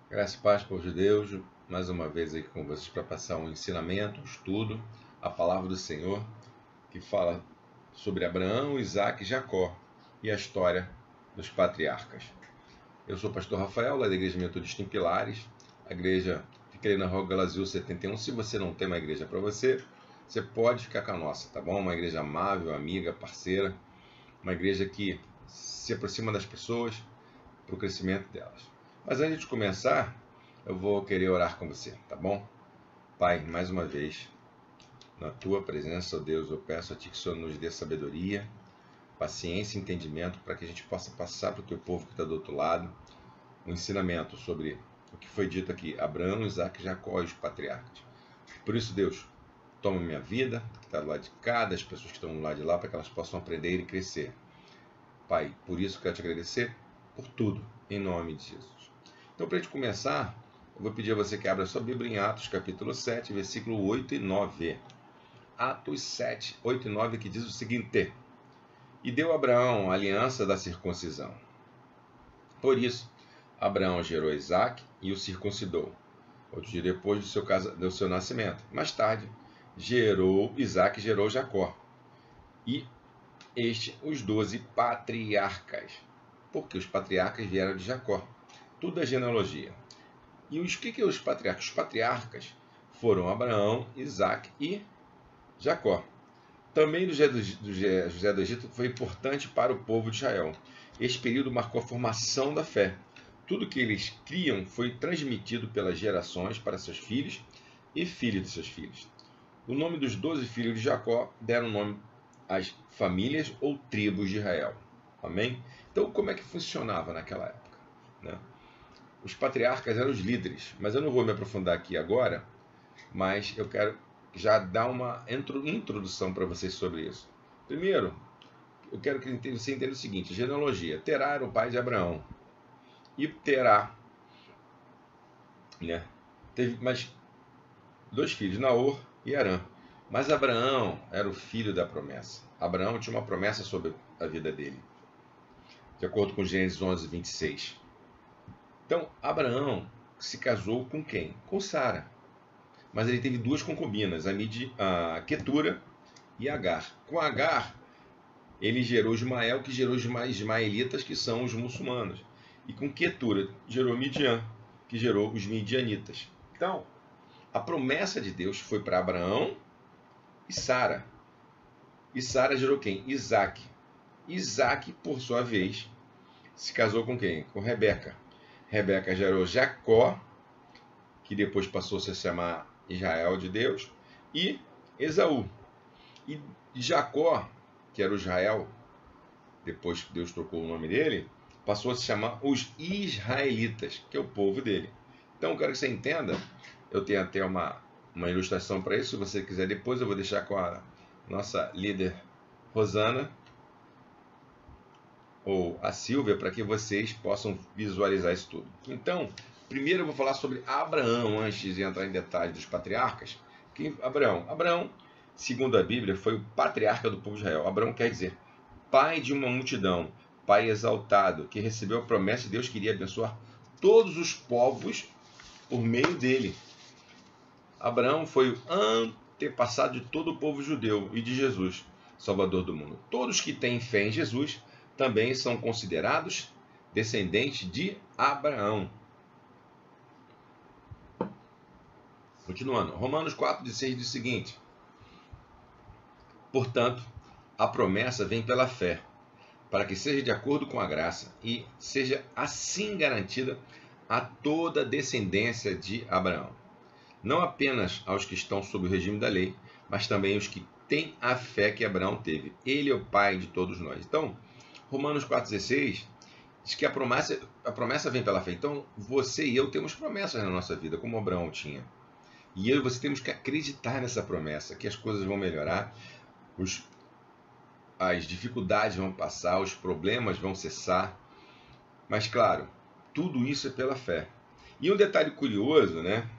Graça e paz, povo de Deus, mais uma vez aqui com vocês para passar um ensinamento, um estudo, a palavra do Senhor, que fala sobre Abraão, Isaac e Jacó e a história dos patriarcas. Eu sou o pastor Rafael, lá da Igreja Metodista em Pilares. A igreja fica ali na Rua Galazul 71. Se você não tem uma igreja para você, você pode ficar com a nossa, tá bom? Uma igreja amável, amiga, parceira, uma igreja que se aproxima das pessoas para o crescimento delas. Mas antes de começar, eu vou querer orar com você, tá bom? Pai, mais uma vez, na tua presença, ó Deus, eu peço a ti que o Senhor nos dê sabedoria, paciência e entendimento para que a gente possa passar para o teu povo que está do outro lado um ensinamento sobre o que foi dito aqui, Abraão, Isaac e Jacó e os patriarcas. Por isso, Deus, toma minha vida, que está do lado de cá, das pessoas que estão do lado de lá, para que elas possam aprender e crescer. Pai, por isso quero te agradecer por tudo, em nome de Jesus. Então, para a gente começar, eu vou pedir a você que abra sua Bíblia em Atos, capítulo 7, versículo 8 e 9. Atos 7, 8 e 9, que diz o seguinte: E deu a Abraão a aliança da circuncisão. Por isso, Abraão gerou Isaac e o circuncidou, outro dia depois do seu nascimento. Mais tarde, Isaac gerou Jacó. E os 12 patriarcas, porque os patriarcas vieram de Jacó. Tudo é genealogia. E o que os patriarcas? Os patriarcas foram Abraão, Isaac e Jacó. Também José do Egito foi importante para o povo de Israel. Este período marcou a formação da fé. Tudo que eles criam foi transmitido pelas gerações para seus filhos e filhos de seus filhos. O nome dos 12 filhos de Jacó deram nome às famílias ou tribos de Israel. Amém? Então, como é que funcionava naquela época, né? Os patriarcas eram os líderes, mas eu não vou me aprofundar aqui agora, mas eu quero já dar uma introdução para vocês sobre isso. Primeiro, eu quero que você entenda o seguinte: genealogia. Terá era o pai de Abraão. E Terá, né, teve mais dois filhos, Naor e Arã. Mas Abraão era o filho da promessa. Abraão tinha uma promessa sobre a vida dele, de acordo com Gênesis 11, 26. Então, Abraão se casou com quem? Com Sara. Mas ele teve duas concubinas, a Quetura e Agar. Com Agar, ele gerou Ismael, que gerou os ismaelitas, que são os muçulmanos. E com Quetura, gerou Midian, que gerou os midianitas. Então, a promessa de Deus foi para Abraão e Sara. E Sara gerou quem? Isaac. Isaac, por sua vez, se casou com quem? Com Rebeca. Rebeca gerou Jacó, que depois passou -se a chamar Israel de Deus, e Esaú. E Jacó, que era o Israel, depois que Deus trocou o nome dele, passou a se chamar os israelitas, que é o povo dele. Então, eu quero que você entenda, eu tenho até uma ilustração para isso, se você quiser depois eu vou deixar com a nossa líder Rosana, ou a Silvia, para que vocês possam visualizar isso tudo. Então, primeiro eu vou falar sobre Abraão, antes de entrar em detalhes dos patriarcas. Abraão, segundo a Bíblia, foi o patriarca do povo de Israel. Abraão quer dizer pai de uma multidão, pai exaltado, que recebeu a promessa de Deus que iria abençoar todos os povos por meio dele. Abraão foi o antepassado de todo o povo judeu e de Jesus, Salvador do mundo. Todos que têm fé em Jesus também são considerados descendentes de Abraão. Continuando, Romanos 4,6 diz o seguinte: Portanto, a promessa vem pela fé, para que seja de acordo com a graça e seja assim garantida a toda a descendência de Abraão. Não apenas aos que estão sob o regime da lei, mas também aos que têm a fé que Abraão teve. Ele é o pai de todos nós. Então, Romanos 4,16 diz que a promessa vem pela fé. Então, você e eu temos promessas na nossa vida, como Abraão tinha. E eu e você temos que acreditar nessa promessa, que as coisas vão melhorar, as dificuldades vão passar, os problemas vão cessar. Mas, claro, tudo isso é pela fé. E um detalhe curioso, né,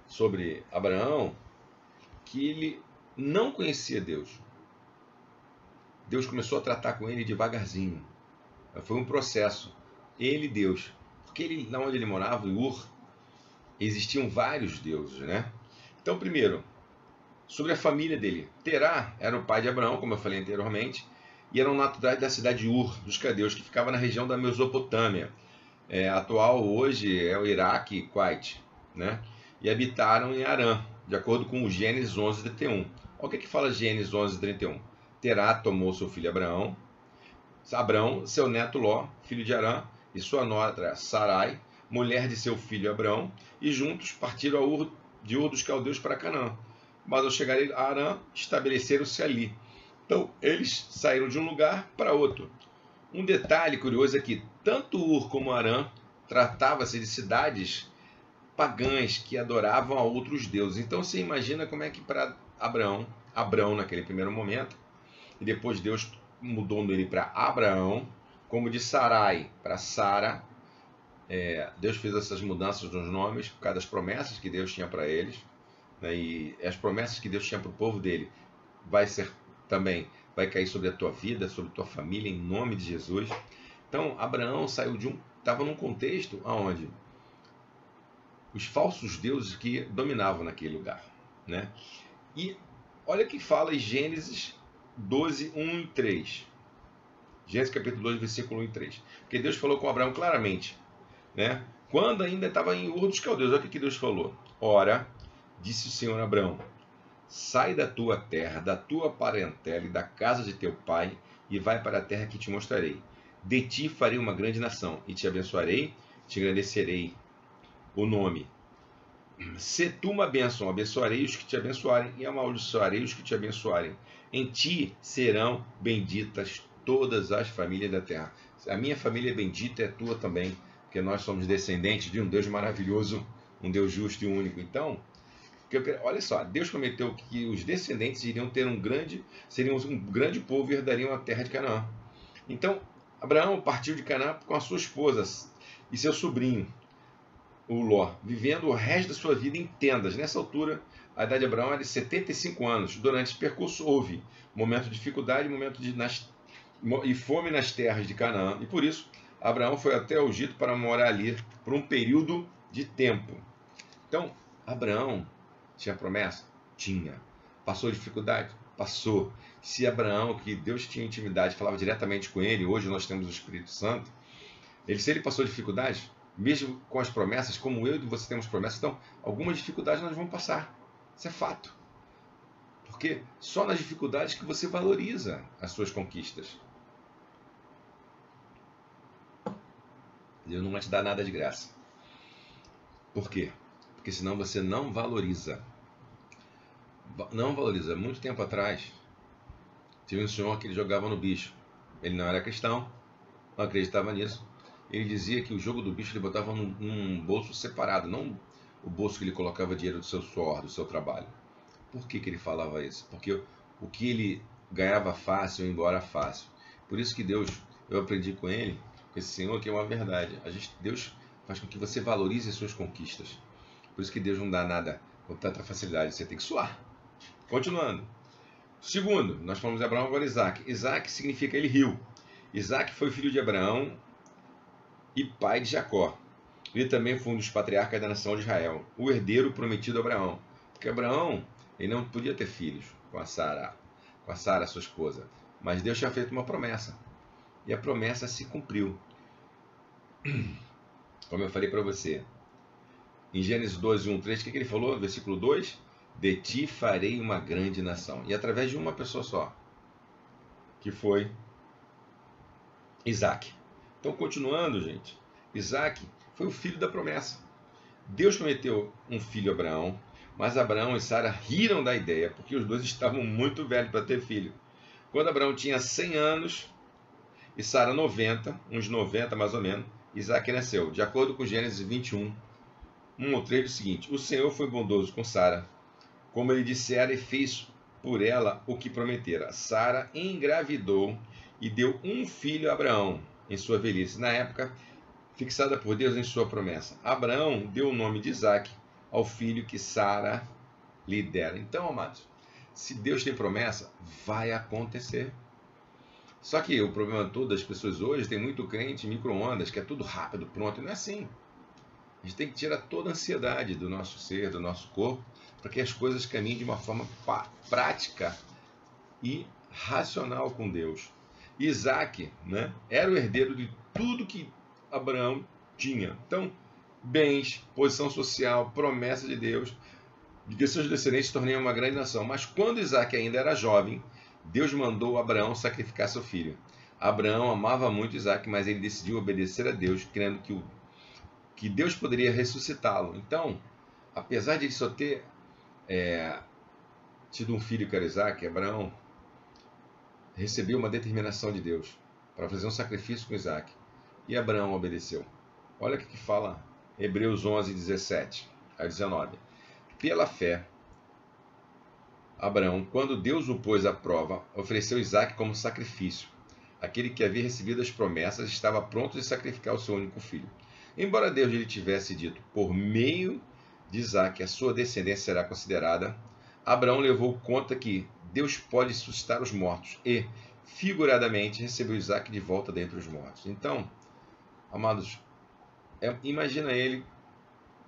sobre Abraão, que ele não conhecia Deus. Deus começou a tratar com ele devagarzinho. Foi um processo. Ele e Deus. porque na onde ele morava, em Ur, existiam vários deuses, né? Então, primeiro, sobre a família dele. Terá era o pai de Abraão, como eu falei anteriormente, e eram naturais da cidade de Ur, dos caldeus, que ficava na região da Mesopotâmia. Atual hoje é o Iraque e Kuwait, né? E habitaram em Harã, de acordo com o Gênesis 11:31. Olha o que fala Gênesis 11:31. Terá tomou seu filho Abraão, seu neto Ló, filho de Harã, e sua nora Sarai, mulher de seu filho Abraão, e juntos partiram de Ur dos caldeus para Canaã. Mas ao chegarem a Harã, estabeleceram-se ali. Então, eles saíram de um lugar para outro. Um detalhe curioso é que tanto Ur como Harã tratava-se de cidades pagãs que adoravam a outros deuses. Então você imagina como é que para Abrão naquele primeiro momento, e depois Deus mudou ele para Abraão, como de Sarai para Sara. Deus fez essas mudanças nos nomes por causa das promessas que Deus tinha para eles, né? E as promessas que Deus tinha para o povo dele vai cair sobre a tua vida, sobre a tua família, em nome de Jesus. Então, Abraão estava num contexto onde os falsos deuses que dominavam naquele lugar, né? E olha o que fala em Gênesis 12, 1 e 3. Gênesis capítulo 2, versículo 1 e 3. Porque Deus falou com Abraão claramente, né? Quando ainda estava em Ur dos Caldeus, olha o que Deus falou. Ora, disse o Senhor a Abraão, sai da tua terra, da tua parentela e da casa de teu pai, e vai para a terra que te mostrarei. De ti farei uma grande nação, e te abençoarei, te engrandecerei o nome. Se tu uma bênção, abençoarei os que te abençoarem, e amaldiçoarei os que te abençoarem. Em ti serão benditas todas as famílias da terra. A minha família é bendita, é tua também, porque nós somos descendentes de um Deus maravilhoso, um Deus justo e único. Então, olha só, Deus prometeu que os descendentes seriam um grande povo e herdariam a terra de Canaã. Então, Abraão partiu de Canaã com a sua esposa e seu sobrinho, o Ló, vivendo o resto da sua vida em tendas. Nessa altura, a idade de Abraão era de 75 anos. Durante esse percurso houve momento de dificuldade, e fome nas terras de Canaã. E por isso, Abraão foi até o Egito para morar ali por um período de tempo. Então, Abraão tinha promessa? Tinha. Passou dificuldade? Passou. Se Abraão, que Deus tinha intimidade, falava diretamente com ele, hoje nós temos o Espírito Santo, se ele passou dificuldade, mesmo com as promessas, como eu e você temos promessas, então algumas dificuldades nós vamos passar. Isso é fato. Porque só nas dificuldades que você valoriza as suas conquistas. Deus não vai te dar nada de graça. Por quê? Porque senão você não valoriza. Não valoriza. Muito tempo atrás, tive um senhor que ele jogava no bicho. Ele não era cristão, não acreditava nisso. Ele dizia que o jogo do bicho ele botava num bolso separado, não o bolso que ele colocava dinheiro do seu suor, do seu trabalho. Por que ele falava isso? Porque o que ele ganhava fácil, ia embora fácil. Por isso que eu aprendi com ele, com esse senhor, que é uma verdade. Deus faz com que você valorize as suas conquistas. Por isso que Deus não dá nada com tanta facilidade, você tem que suar. Continuando. Segundo, nós falamos de Abraão, agora Isaac. Isaac significa ele riu. Isaac foi filho de Abraão e pai de Jacó. Ele também foi um dos patriarcas da nação de Israel, o herdeiro prometido a Abraão. Porque Abraão, ele não podia ter filhos com a Sara, sua esposa. Mas Deus tinha feito uma promessa. E a promessa se cumpriu. Como eu falei para você. Em Gênesis 12, 1, 3, o que ele falou? No versículo 2? De ti farei uma grande nação. E através de uma pessoa só. Que foi Isaac. Então, continuando, gente. Isaac foi o filho da promessa. Deus prometeu um filho a Abraão, mas Abraão e Sara riram da ideia, porque os dois estavam muito velhos para ter filho. Quando Abraão tinha 100 anos e Sara 90, uns 90 mais ou menos, Isaac nasceu. De acordo com Gênesis 21, 1 ou 3, diz o seguinte: o Senhor foi bondoso com Sara, como ele dissera, e fez por ela o que prometera. Sara engravidou e deu um filho a Abraão em sua velhice, na época fixada por Deus em sua promessa. Abraão deu o nome de Isaac ao filho que Sara lhe dera. Então, amados, se Deus tem promessa, vai acontecer. Só que o problema todo das pessoas hoje, tem muito crente em micro-ondas, que é tudo rápido, pronto, e não é assim. A gente tem que tirar toda a ansiedade do nosso ser, do nosso corpo, para que as coisas caminhem de uma forma prática e racional com Deus. Isaac, né, era o herdeiro de tudo que Abraão tinha. Então, bens, posição social, promessa de Deus, de que seus descendentes se tornariam uma grande nação. Mas quando Isaac ainda era jovem, Deus mandou Abraão sacrificar seu filho. Abraão amava muito Isaac, mas ele decidiu obedecer a Deus, crendo que Deus poderia ressuscitá-lo. Então, apesar de ele só ter tido um filho que era Isaac, Abraão recebeu uma determinação de Deus para fazer um sacrifício com Isaac. E Abraão obedeceu. Olha o que fala Hebreus 11, 17 a 19. Pela fé, Abraão, quando Deus o pôs à prova, ofereceu Isaac como sacrifício. Aquele que havia recebido as promessas estava pronto de sacrificar o seu único filho. Embora Deus lhe tivesse dito, por meio de Isaac, a sua descendência será considerada, Abraão levou conta que Deus pode suscitar os mortos e, figuradamente, recebeu Isaac de volta dentre os mortos. Então, amados, imagina ele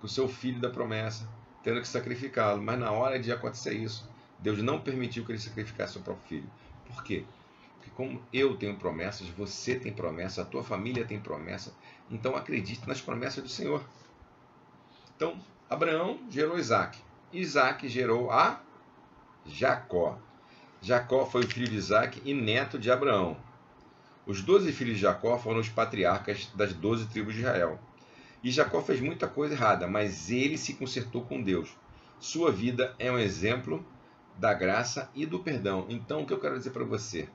com o seu filho da promessa, tendo que sacrificá-lo, mas na hora de acontecer isso, Deus não permitiu que ele sacrificasse seu próprio filho. Por quê? Porque como eu tenho promessas, você tem promessa, a tua família tem promessa, então acredite nas promessas do Senhor. Então, Abraão gerou Isaac. Isaac gerou a Jacó. Jacó foi o filho de Isaac e neto de Abraão. Os 12 filhos de Jacó foram os patriarcas das 12 tribos de Israel. E Jacó fez muita coisa errada, mas ele se consertou com Deus. Sua vida é um exemplo da graça e do perdão. Então, o que eu quero dizer para você?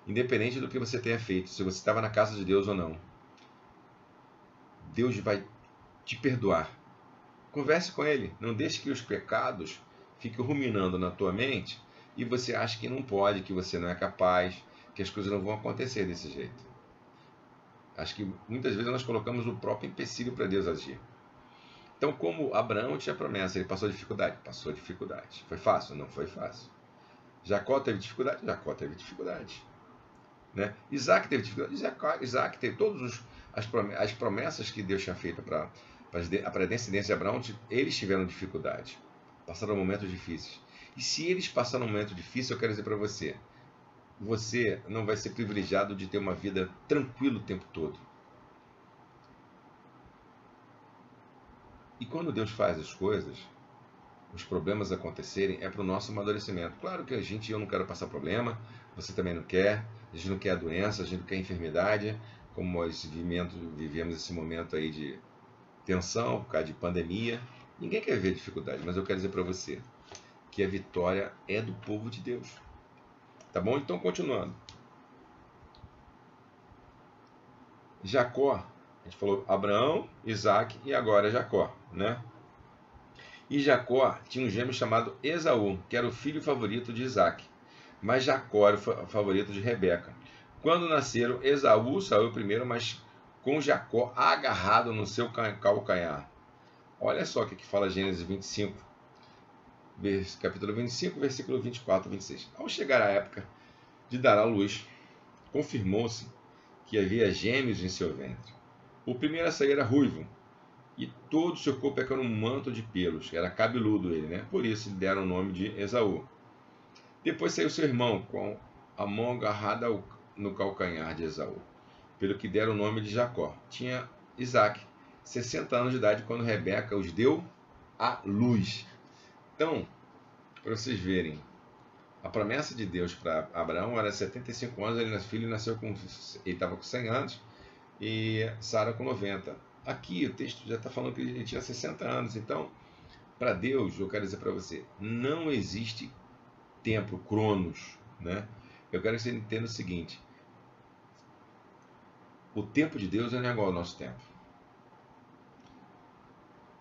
Independente do que você tenha feito, se você estava na casa de Deus ou não, Deus vai te perdoar. Converse com Ele. Não deixe que os pecados fiquem ruminando na tua mente e você acha que não pode, que você não é capaz, que as coisas não vão acontecer desse jeito. Acho que muitas vezes nós colocamos o próprio empecilho para Deus agir. Então, como Abraão tinha promessa, ele passou dificuldade? Passou dificuldade. Foi fácil? Não foi fácil. Jacó teve dificuldade? Jacó teve dificuldade. Né? Isaac teve dificuldade? Isaac teve todas as promessas que Deus tinha feito para a descendência de Abraão, eles tiveram dificuldade. Passaram momentos difíceis. E se eles passaram um momento difícil, eu quero dizer para você, você não vai ser privilegiado de ter uma vida tranquila o tempo todo. E quando Deus faz as coisas, os problemas acontecerem, é para o nosso amadurecimento. Claro que eu não quero passar problema, você também não quer, a gente não quer a doença, a gente não quer a enfermidade, como nós vivemos esse momento aí de tensão, por causa de pandemia. Ninguém quer ver dificuldade, mas eu quero dizer para você que a vitória é do povo de Deus. Tá bom? Então, continuando. Jacó, a gente falou Abraão, Isaac e agora Jacó, né? E Jacó tinha um gêmeo chamado Esaú, que era o filho favorito de Isaac. Mas Jacó era o favorito de Rebeca. Quando nasceram, Esaú saiu primeiro, mas com Jacó agarrado no seu calcanhar. Olha só o que fala Gênesis 25, capítulo 25, versículo 24 e 26. Ao chegar a época de dar à luz, confirmou-se que havia gêmeos em seu ventre. O primeiro a sair era ruivo, e todo o seu corpo era um manto de pelos, era cabeludo ele, né? Por isso lhe deram o nome de Esaú. Depois saiu seu irmão, com a mão agarrada no calcanhar de Esaú, pelo que deram o nome de Jacó. Tinha Isaac 60 anos de idade quando Rebeca os deu à luz. Então, para vocês verem, a promessa de Deus para Abraão era 75 anos, ele estava com 100 anos e Sara com 90. Aqui o texto já está falando que ele tinha 60 anos. Então, para Deus, eu quero dizer para você, não existe tempo, cronos, né? Eu quero que você entenda o seguinte: o tempo de Deus não é igual ao nosso tempo.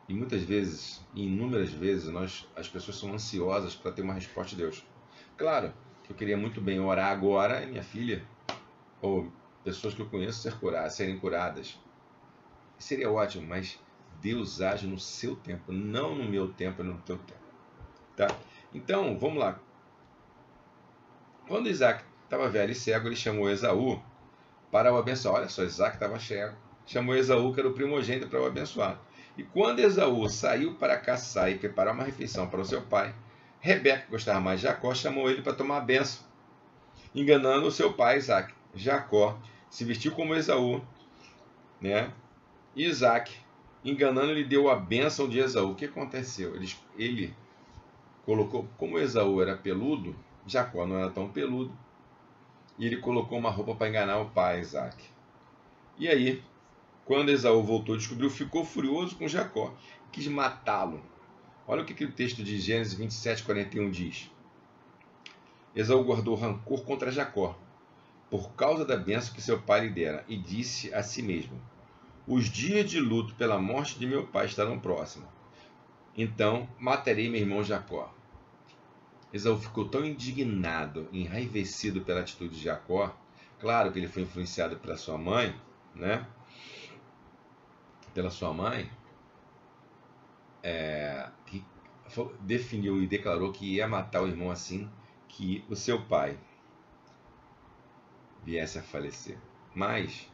E muitas vezes, inúmeras vezes, as pessoas são ansiosas para ter uma resposta de Deus. Claro que eu queria muito bem orar agora e minha filha, ou pessoas que eu conheço serem curadas. Seria ótimo, mas Deus age no seu tempo, não no meu tempo e no teu tempo. Tá? Então, vamos lá. Quando Isaac estava velho e cego, ele chamou Esaú para o abençoar. Olha só, Isaac estava cego. Chamou Esaú, que era o primogênito, para o abençoar. E quando Esaú saiu para caçar e preparar uma refeição para o seu pai, Rebeca, que gostava mais de Jacó, chamou ele para tomar a bênção, enganando o seu pai Isaac. Jacó se vestiu como Esaú, né? E Isaac, enganando, lhe deu a bênção de Esaú. O que aconteceu? Ele colocou, como Esaú era peludo, Jacó não era tão peludo, e ele colocou uma roupa para enganar o pai Isaac. E aí, quando Esaú voltou, descobriu, ficou furioso com Jacó, quis matá-lo. Olha o que o texto de Gênesis 27:41 diz. Esaú guardou rancor contra Jacó, por causa da bênção que seu pai lhe dera, e disse a si mesmo: os dias de luto pela morte de meu pai estarão próximos. Então matarei meu irmão Jacó. Esaú ficou tão indignado, enraivecido pela atitude de Jacó. Claro que ele foi influenciado pela sua mãe, né? Pela sua mãe, que definiu e declarou que ia matar o irmão assim que o seu pai viesse a falecer. Mas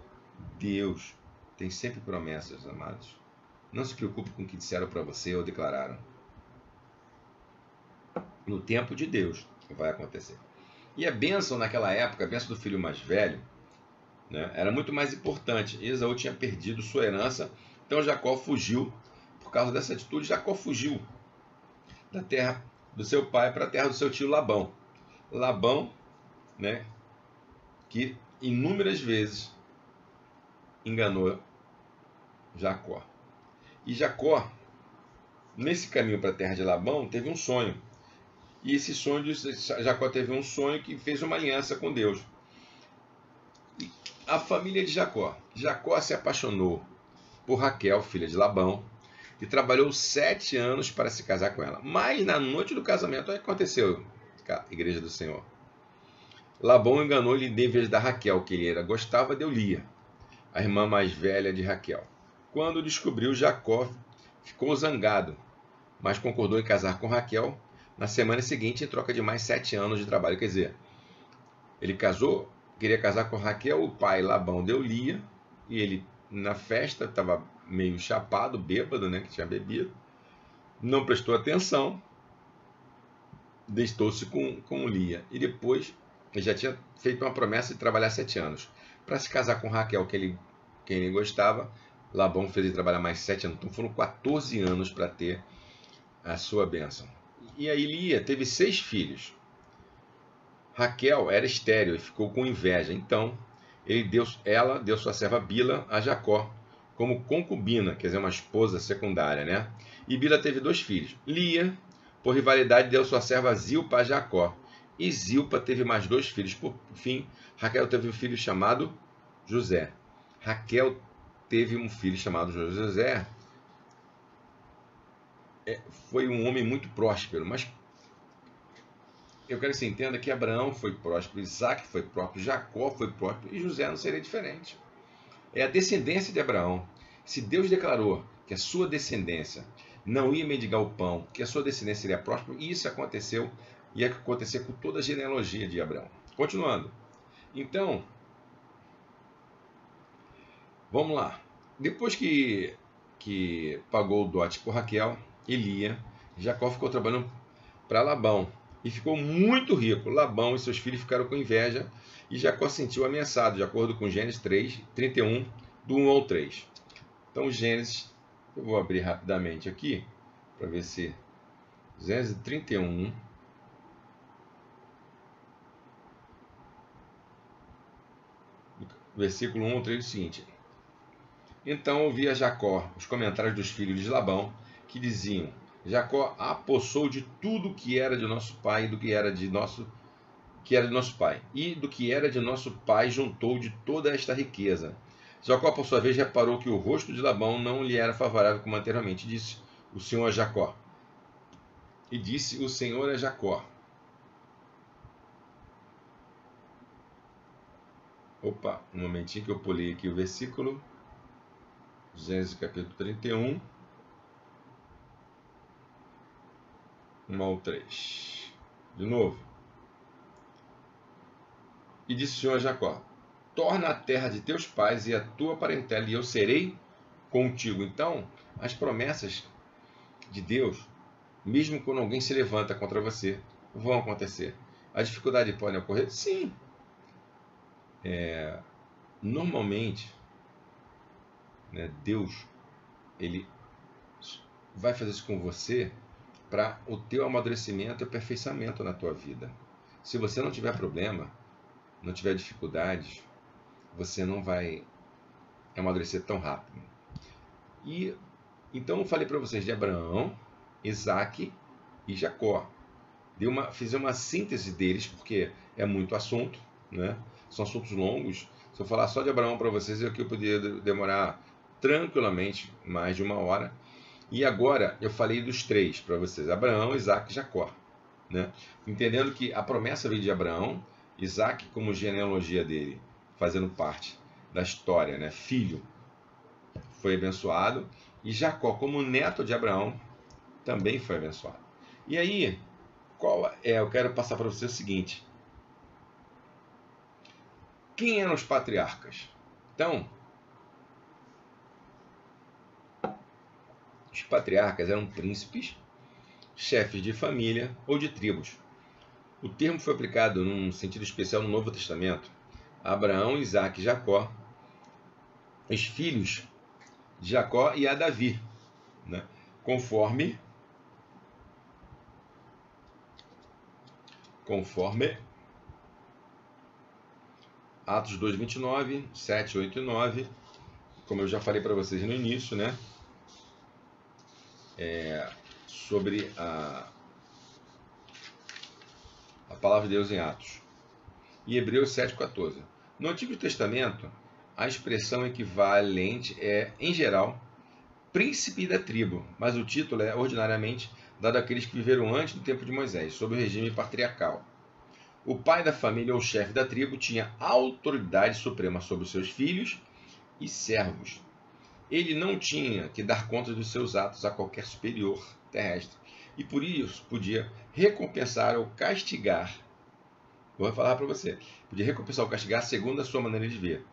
Deus tem sempre promessas, amados. Não se preocupe com o que disseram para você ou declararam. No tempo de Deus vai acontecer. E a bênção naquela época, a bênção do filho mais velho, né, era muito mais importante. Esaú tinha perdido sua herança, então Jacó fugiu. Por causa dessa atitude, Jacó fugiu da terra do seu pai para a terra do seu tio Labão. Labão, né, que inúmeras vezes enganou Jacó. E Jacó, nesse caminho para a terra de Labão, teve um sonho. E esse sonho, Jacó teve um sonho que fez uma aliança com Deus. E a família de Jacó. Jacó se apaixonou por Raquel, filha de Labão, e trabalhou 7 anos para se casar com ela. Mas na noite do casamento, o que aconteceu, igreja do Senhor? Labão enganou-lhe em vez da Raquel, que ele gostava, deu Lia, a irmã mais velha de Raquel. Quando descobriu, Jacó ficou zangado, mas concordou em casar com Raquel na semana seguinte, em troca de mais 7 anos de trabalho. Quer dizer, ele casou, queria casar com Raquel, o pai Labão deu Lia, e ele, na festa, estava meio chapado, bêbado, né, que tinha bebido, não prestou atenção, deitou-se com Lia, e depois ele já tinha feito uma promessa de trabalhar 7 anos. Para se casar com Raquel, quem ele gostava, Labão fez ele trabalhar mais 7 anos, então foram 14 anos para ter a sua bênção. E aí Lia teve 6 filhos. Raquel era estéril e ficou com inveja. Então, ela deu sua serva Bila a Jacó como concubina, quer dizer, uma esposa secundária, né? E Bila teve 2 filhos. Lia, por rivalidade, deu sua serva Zilpa a Jacó. E Zilpa teve mais 2 filhos. Por fim, Raquel teve um filho chamado José. Raquel teve um filho chamado José. Foi um homem muito próspero, mas eu quero que você entenda que Abraão foi próspero, Isaac foi próspero, Jacó foi próspero e José não seria diferente. É a descendência de Abraão. Se Deus declarou que a sua descendência não ia mendigar o pão, que a sua descendência seria próspera, isso aconteceu e ia acontecer com toda a genealogia de Abraão. Continuando. Então, vamos lá. Depois que pagou o dote por Raquel e Lia, Jacó ficou trabalhando para Labão e ficou muito rico. Labão e seus filhos ficaram com inveja e Jacó se sentiu ameaçado, de acordo com Gênesis 31, do 1 ao 3. Então, Gênesis, eu vou abrir rapidamente aqui, para ver se... Gênesis 31, versículo 1 ao 3, é o seguinte. Então ouvia Jacó os comentários dos filhos de Labão, que diziam: Jacó apossou de tudo que era de nosso pai e do que era de nosso pai, e do que era de nosso pai juntou de toda esta riqueza. Jacó, por sua vez, reparou que o rosto de Labão não lhe era favorável como anteriormente. Disse o Senhor a Jacó. E disse o Senhor a Jacó. Opa, um momentinho que eu pulei aqui o versículo. Gênesis capítulo 31. 1 ao 3. De novo. E disse o Senhor a Jacó: torna a terra de teus pais e a tua parentela, e eu serei contigo. Então, as promessas de Deus, mesmo quando alguém se levanta contra você, vão acontecer. A dificuldade pode ocorrer? Sim. Normalmente, né, Deus, ele vai fazer isso com você para o teu amadurecimento e aperfeiçoamento na tua vida. Se você não tiver problema, não tiver dificuldades, você não vai amadurecer tão rápido. E então eu falei para vocês de Abraão, Isaac e Jacó. Fiz uma síntese deles, porque é muito assunto, né? São assuntos longos. Se eu falar só de Abraão para vocês, eu poderia demorar tranquilamente mais de 1 hora. E agora eu falei dos 3 para vocês: Abraão, Isaac e Jacó, né? Entendendo que a promessa veio de Abraão, Isaac como genealogia dele, fazendo parte da história, né? Filho, foi abençoado, e Jacó como neto de Abraão também foi abençoado. E aí, eu quero passar para você o seguinte: quem eram os patriarcas? Então, os patriarcas eram príncipes, chefes de família ou de tribos. O termo foi aplicado num sentido especial no Novo Testamento a Abraão, Isaac e Jacó, os filhos de Jacó, e a Davi, né? Conforme Atos 2, 29, 7, 8 e 9, como eu já falei para vocês no início, né? Sobre a palavra de Deus em Atos. E Hebreus 7,14. No Antigo Testamento, a expressão equivalente é, em geral, príncipe da tribo, mas o título é ordinariamente dado àqueles que viveram antes do tempo de Moisés, sob o regime patriarcal. O pai da família ou chefe da tribo tinha autoridade suprema sobre os seus filhos e servos. Ele não tinha que dar conta dos seus atos a qualquer superior terrestre, e por isso podia recompensar ou castigar. Vou falar para você. Podia recompensar ou castigar segundo a sua maneira de ver.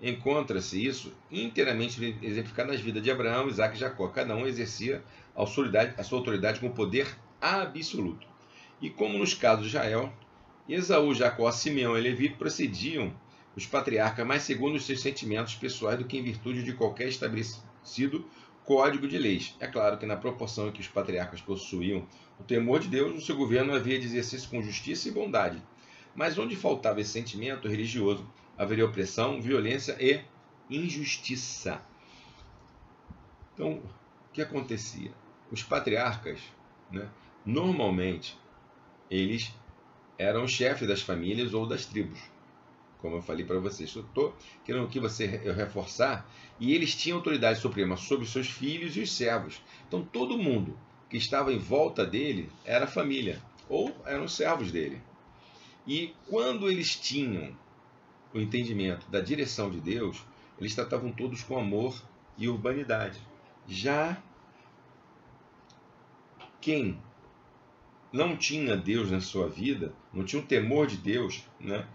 Encontra-se isso inteiramente exemplificado nas vidas de Abraão, Isaac e Jacó. Cada um exercia a sua autoridade com poder absoluto. E como nos casos de Israel, Esaú, Jacó, Simeão e Levi procediam os patriarcas mais segundo os seus sentimentos pessoais do que em virtude de qualquer estabelecido código de leis. É claro que na proporção em que os patriarcas possuíam o temor de Deus, o seu governo havia de exercer-se com justiça e bondade. Mas onde faltava esse sentimento religioso, haveria opressão, violência e injustiça. Então, o que acontecia? Os patriarcas, né, normalmente, eles eram os chefes das famílias ou das tribos, como eu falei para vocês. Eu estou querendo que você reforçar. E eles tinham autoridade suprema sobre os seus filhos e os servos. Então, todo mundo que estava em volta dele era família, ou eram os servos dele. E quando eles tinham o entendimento da direção de Deus, eles tratavam todos com amor e urbanidade. Já quem não tinha Deus na sua vida, não tinha o temor de Deus, né,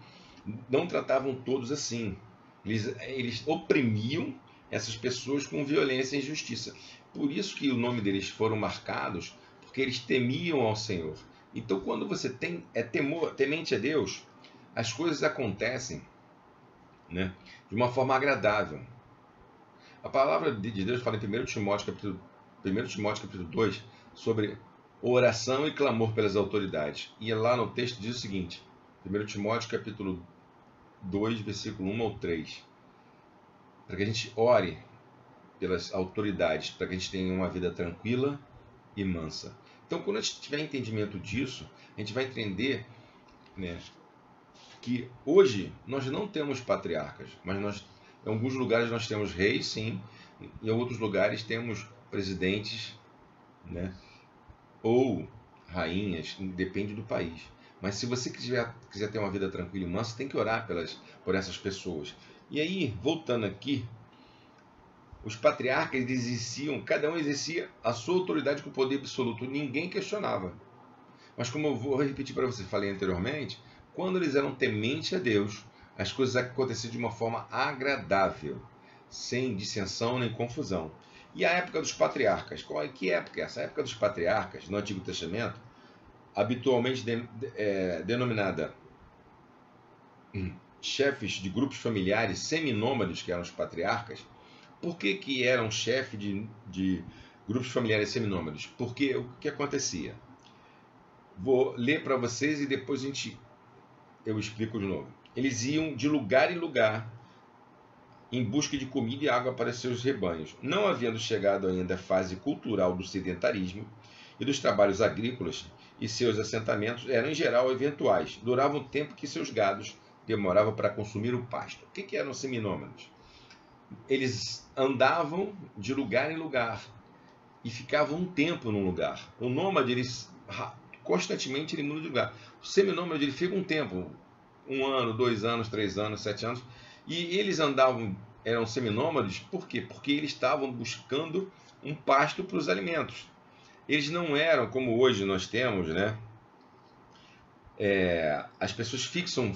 não tratavam todos assim. Eles oprimiam essas pessoas com violência e injustiça. Por isso que o nome deles foram marcados, porque eles temiam ao Senhor. Então, quando você temente a Deus, as coisas acontecem, né, de uma forma agradável. A palavra de Deus fala em 1 Timóteo capítulo 2 sobre oração e clamor pelas autoridades. E lá no texto diz o seguinte, 1 Timóteo capítulo 2, versículo 1 ao 3, para que a gente ore pelas autoridades, para que a gente tenha uma vida tranquila e mansa. Então, quando a gente tiver entendimento disso, a gente vai entender, né, que hoje nós não temos patriarcas, mas em alguns lugares nós temos reis, sim, em outros lugares temos presidentes, né, ou rainhas, depende do país. Mas se você quiser ter uma vida tranquila e mansa, tem que orar por essas pessoas. E aí, voltando aqui, os patriarcas cada um exercia a sua autoridade com poder absoluto, ninguém questionava. Mas como eu vou repetir para você, falei anteriormente, quando eles eram tementes a Deus, as coisas aconteciam de uma forma agradável, sem dissensão nem confusão. E a época dos patriarcas, que época é essa? A época dos patriarcas, no Antigo Testamento, habitualmente denominada chefes de grupos familiares seminômades, que eram os patriarcas. Por que eram chefes de grupos familiares seminômades? Porque o que acontecia? Vou ler para vocês e depois eu explico de novo. Eles iam de lugar em lugar em busca de comida e água para seus rebanhos. Não havendo chegado ainda a fase cultural do sedentarismo e dos trabalhos agrícolas, e seus assentamentos eram em geral eventuais, duravam o tempo que seus gados demoravam para consumir o pasto. O que eram seminômados? Eles andavam de lugar em lugar e ficavam um tempo num lugar. O nômade, constantemente ele muda de lugar. O seminômade, ele fica um tempo, 1 ano, 2 anos, 3 anos, 7 anos, e eles eram seminômades, por quê? Porque eles estavam buscando um pasto para os alimentos. Eles não eram como hoje nós temos, né? As pessoas fixam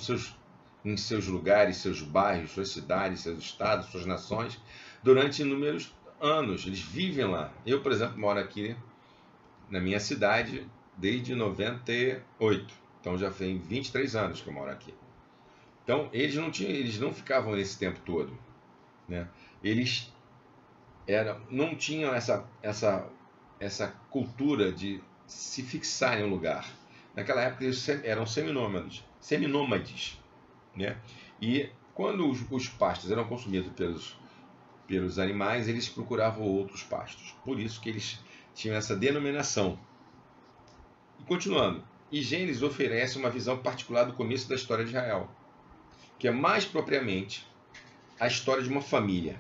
em seus lugares, seus bairros, suas cidades, seus estados, suas nações, durante inúmeros anos. Eles vivem lá. Eu, por exemplo, moro aqui na minha cidade desde 98. Então já tem 23 anos que eu moro aqui. Então eles não ficavam nesse tempo todo, né? Eles não tinham essa cultura de se fixar em um lugar. Naquela época eles eram seminômades, né? E quando os pastos eram consumidos pelos animais, eles procuravam outros pastos. Por isso que eles tinham essa denominação. E continuando, e Gênesis oferece uma visão particular do começo da história de Israel, que é mais propriamente a história de uma família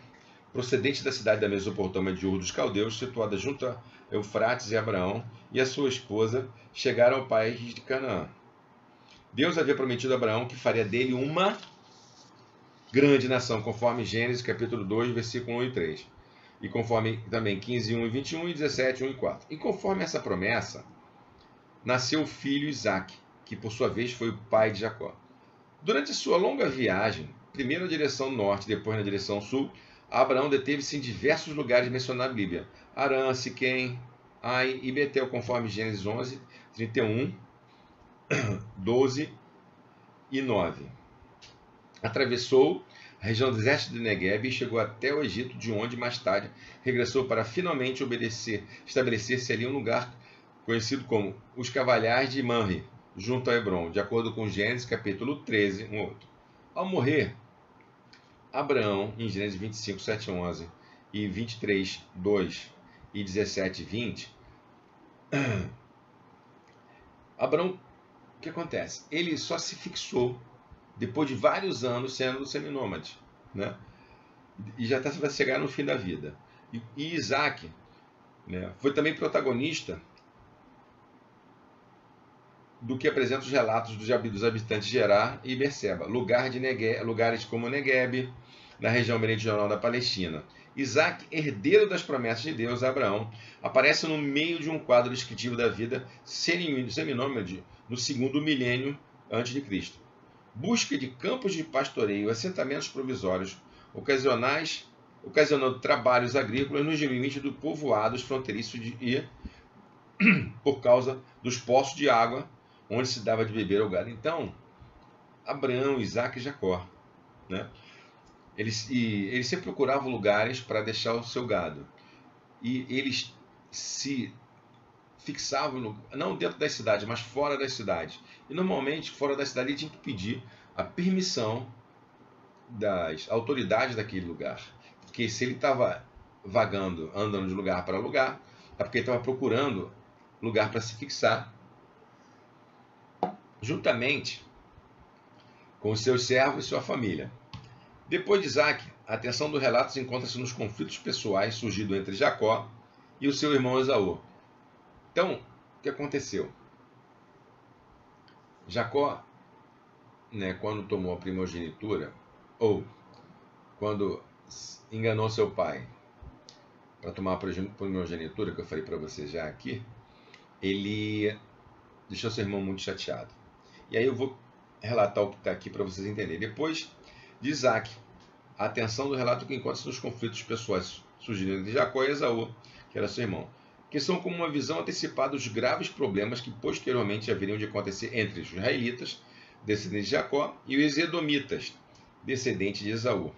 procedente da cidade da Mesopotâmia de Ur dos Caldeus, situada junto a Eufrates, e Abraão e a sua esposa chegaram ao país de Canaã. Deus havia prometido a Abraão que faria dele uma grande nação, conforme Gênesis capítulo 2, versículo 1 e 3. E conforme também 15, 1 e 21 e 17, 1 e 4. E conforme essa promessa, nasceu o filho Isaque, que por sua vez foi o pai de Jacó. Durante a sua longa viagem, primeiro na direção norte, depois na direção sul, Abraão deteve-se em diversos lugares mencionados na Bíblia: Arã, Siquém, Ai e Betel, conforme Gênesis 11, 31, 12 e 9. Atravessou a região do deserto de Negueb e chegou até o Egito, de onde mais tarde regressou para finalmente estabelecer-se ali um lugar conhecido como os Cavalhares de Manre, junto a Hebron, de acordo com Gênesis capítulo 13, 1 8. Ao morrer, Abraão, em Gênesis 25, 7 11 e 23, 2 e 17, 20, Abraão, o que acontece? Ele só se fixou depois de vários anos sendo seminômade, né? E já está para chegar no fim da vida. E Isaac, né, foi também protagonista do que apresenta os relatos dos habitantes de Gerar e Berseba, lugares como Negueb, na região meridional da Palestina. Isaac, herdeiro das promessas de Deus a Abraão, aparece no meio de um quadro descritivo da vida seminômade no segundo milênio antes de Cristo. Busca de campos de pastoreio, assentamentos provisórios, ocasionando trabalhos agrícolas nos limites do povoados fronteiriços e por causa dos poços de água onde se dava de beber ao gado. Então, Abraão, Isaac e Jacó, né? Eles sempre procuravam lugares para deixar o seu gado. E eles se fixavam, não dentro das cidades, mas fora das cidades. E normalmente, fora da cidade, ele tinha que pedir a permissão das autoridades daquele lugar. Porque se ele estava vagando, andando de lugar para lugar, é porque ele estava procurando lugar para se fixar, juntamente com os seus servos e sua família. Depois de Isaac, a atenção do relato encontra-se nos conflitos pessoais surgidos entre Jacó e o seu irmão Esaú. Então, o que aconteceu? Jacó, né, quando tomou a primogenitura, ou quando enganou seu pai para tomar a primogenitura, que eu falei para você já aqui, ele deixou seu irmão muito chateado. E aí eu vou relatar o que está aqui para vocês entenderem. Depois de Isaac, a atenção do relato que encontra-se nos conflitos pessoais surgindo entre Jacó e Esaú, que era seu irmão, que são como uma visão antecipada dos graves problemas que posteriormente haveriam de acontecer entre os israelitas, descendentes de Jacó, e os edomitas, descendentes de Esaú.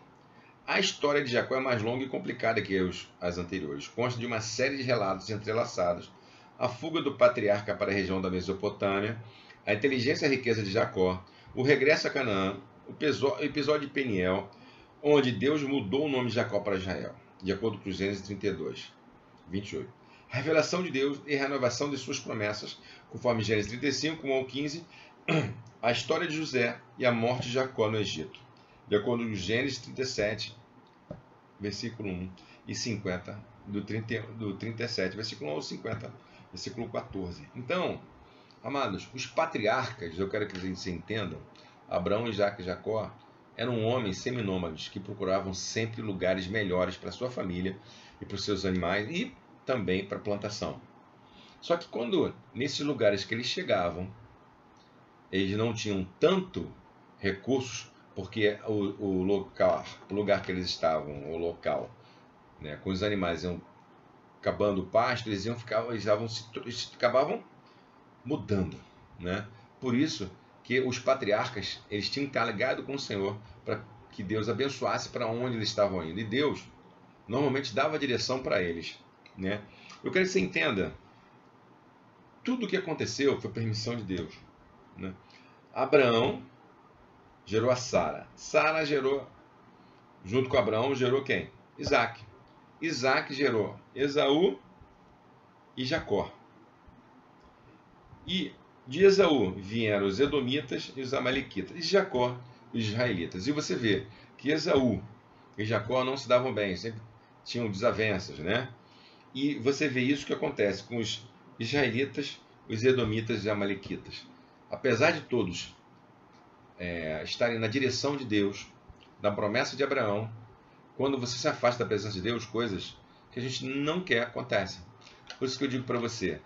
A história de Jacó é mais longa e complicada que as anteriores. Consta de uma série de relatos entrelaçados, a fuga do patriarca para a região da Mesopotâmia, a inteligência e a riqueza de Jacó, o regresso a Canaã, o episódio de Peniel, onde Deus mudou o nome de Jacó para Israel, de acordo com Gênesis 32, 28. A revelação de Deus e a renovação de suas promessas, conforme Gênesis 35, 1 ao 15, a história de José e a morte de Jacó no Egito, de acordo com Gênesis 37, versículo 1 e 50, do 37, versículo 1 ao 50, versículo 14. Então, amados, os patriarcas, eu quero que vocês entendam, Abraão, Isaac e Jacó, eram homens seminômades que procuravam sempre lugares melhores para sua família e para os seus animais e também para a plantação. Só que quando, nesses lugares que eles chegavam, eles não tinham tanto recursos, porque o lugar que eles estavam, o local, né, com os animais iam acabando o pasto, eles acabavam mudando, né? Por isso que os patriarcas, eles tinham que estar ligados com o Senhor para que Deus abençoasse para onde eles estavam indo. E Deus normalmente dava a direção para eles, né? Eu quero que você entenda, tudo o que aconteceu foi permissão de Deus, né? Abraão gerou a Sara. Sara gerou, junto com Abraão, gerou quem? Isaac. Isaac gerou Esaú e Jacó. E de Esaú vieram os edomitas e os amalequitas. E de Jacó, os israelitas. E você vê que Esaú e Jacó não se davam bem, sempre tinham desavenças, né? E você vê isso que acontece com os israelitas, os edomitas e os amalequitas. Apesar de todos estarem na direção de Deus, da promessa de Abraão, quando você se afasta da presença de Deus, coisas que a gente não quer acontecem. Por isso que eu digo para você,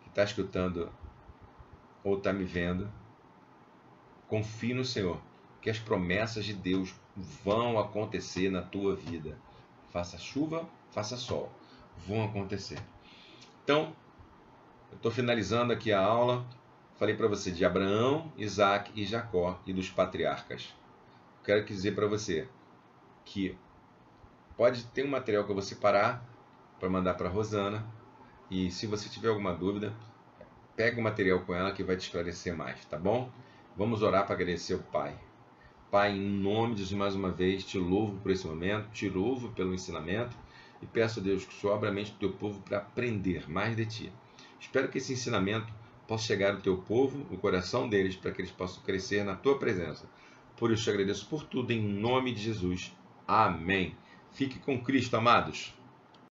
que está escutando ou está me vendo, confie no Senhor, que as promessas de Deus vão acontecer na tua vida. Faça chuva, faça sol, vão acontecer. Então, eu estou finalizando aqui a aula. Falei para você de Abraão, Isaac e Jacó e dos patriarcas. Quero dizer para você que pode ter um material que eu vou separar para mandar para a Rosana. E se você tiver alguma dúvida, pega o material com ela que vai te esclarecer mais, tá bom? Vamos orar para agradecer ao Pai. Pai, em nome de Jesus, mais uma vez, te louvo por esse momento, te louvo pelo ensinamento e peço a Deus que o Senhor abra a mente do teu povo para aprender mais de ti. Espero que esse ensinamento possa chegar ao teu povo, no coração deles, para que eles possam crescer na tua presença. Por isso te agradeço por tudo, em nome de Jesus. Amém. Fique com Cristo, amados.